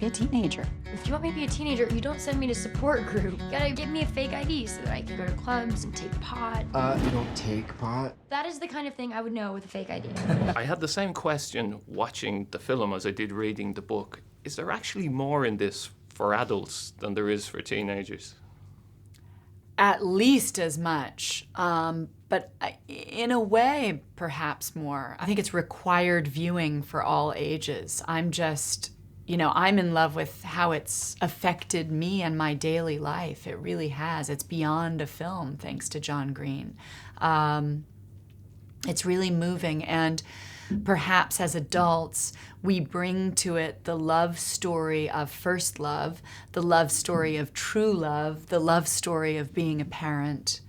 be a teenager. If you want me to be a teenager, you don't send me to support group. You gotta give me a fake ID so that I can go to clubs and take pot. You don't take pot? That is the kind of thing I would know with a fake ID. I had the same question watching the film as I did reading the book. Is there actually more in this for adults than there is for teenagers? At least as much, but in a way, perhaps more. I think it's required viewing for all ages. I'm in love with how it's affected me and my daily life. It really has. It's beyond a film, thanks to John Green. It's really moving, and perhaps as adults, we bring to it the love story of first love, the love story of true love, the love story of being a parent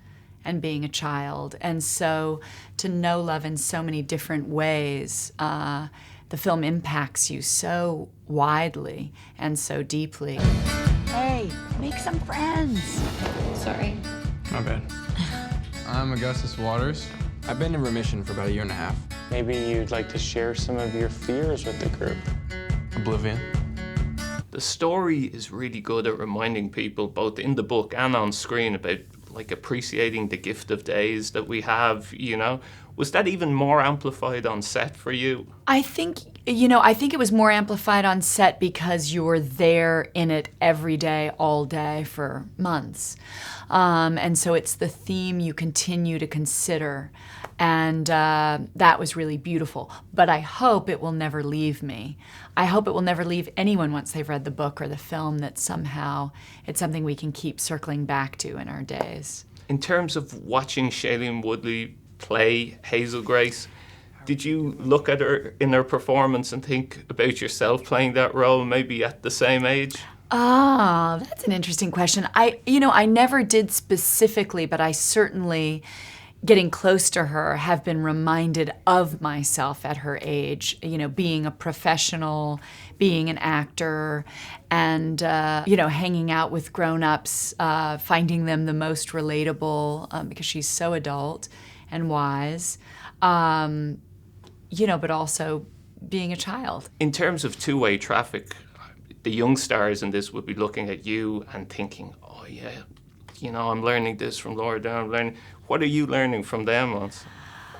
and being a child. And so to know love in so many different ways, the film impacts you so widely and so deeply. Hey, make some friends. Sorry. My bad. I'm Augustus Waters. I've been in remission for about a year and a half. Maybe you'd like to share some of your fears with the group. Oblivion. The story is really good at reminding people, both in the book and on screen, about like appreciating the gift of days that we have, you know. Was that even more amplified on set for you? I think it was more amplified on set because you were there in it every day, all day for months. And so it's the theme you continue to consider. And that was really beautiful. But I hope it will never leave me. I hope it will never leave anyone once they've read the book or the film, that somehow it's something we can keep circling back to in our days. In terms of watching Shailene Woodley play Hazel Grace, did you look at her in her performance and think about yourself playing that role, maybe at the same age? Ah, that's an interesting question. I never did specifically, but I certainly, getting close to her, have been reminded of myself at her age, being a professional, being an actor, and, hanging out with grown-ups, finding them the most relatable, because she's so adult and wise, but also being a child. In terms of two-way traffic, the young stars in this would be looking at you and thinking, oh yeah, I'm learning this from Laura Dern. What are you learning from them, Ons?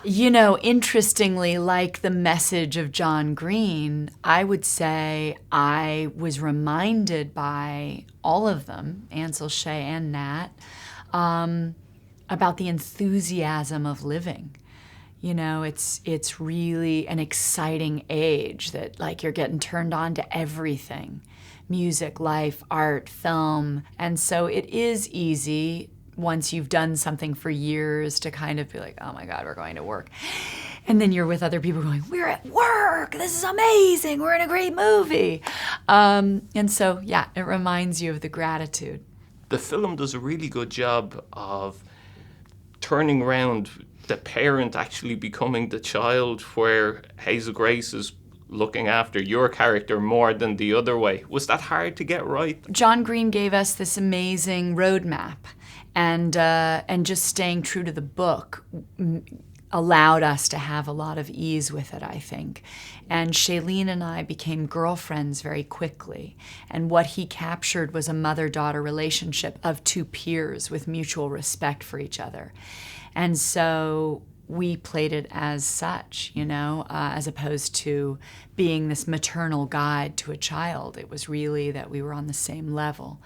Interestingly, like the message of John Green, I would say I was reminded by all of them, Ansel, Shay, and Nat, about the enthusiasm of living. It's really an exciting age that, like, you're getting turned on to everything. Music, life, art, film. And so it is easy, once you've done something for years, to kind of be like, oh my God, we're going to work. And then you're with other people going, we're at work, this is amazing, we're in a great movie. And so, yeah, it reminds you of the gratitude. The film does a really good job of turning around the parent actually becoming the child, where Hazel Grace is looking after your character more than the other way. Was that hard to get right? John Green gave us this amazing roadmap, and just staying true to the book allowed us to have a lot of ease with it, I think. And Shailene and I became girlfriends very quickly. And what he captured was a mother-daughter relationship of two peers with mutual respect for each other. And so we played it as such, as opposed to being this maternal guide to a child. It was really that we were on the same level.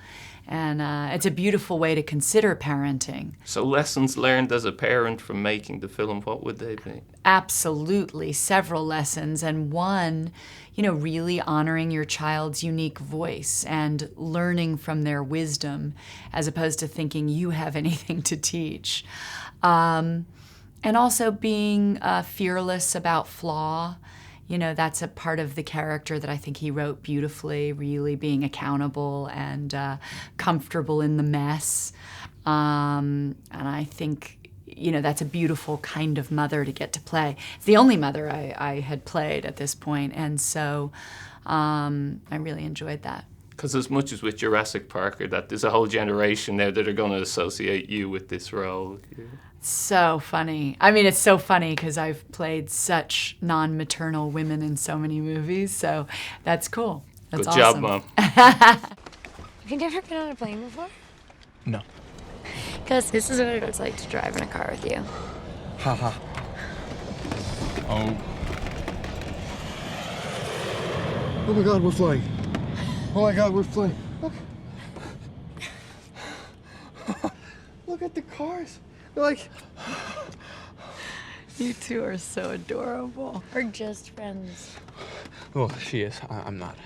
And it's a beautiful way to consider parenting. So lessons learned as a parent from making the film, what would they be? Absolutely, several lessons. And one, really honoring your child's unique voice and learning from their wisdom, as opposed to thinking you have anything to teach. And also being fearless about flaw. That's a part of the character that I think he wrote beautifully, really being accountable and comfortable in the mess. And I think, that's a beautiful kind of mother to get to play. It's the only mother I had played at this point, and so I really enjoyed that. Because as much as with Jurassic Park, that there's a whole generation now that are going to associate you with this role. Yeah. So funny. I mean, it's so funny because I've played such non-maternal women in so many movies, so that's cool. That's Good job, awesome. Mom. Have you never been on a plane before? No. Because this is what it looks like to drive in a car with you. Haha. Oh. Oh my God, we're flying. Oh my God, we're flying. Look. Look at the cars. They're like, You two are so adorable. We're just friends. Oh, she is. I'm not.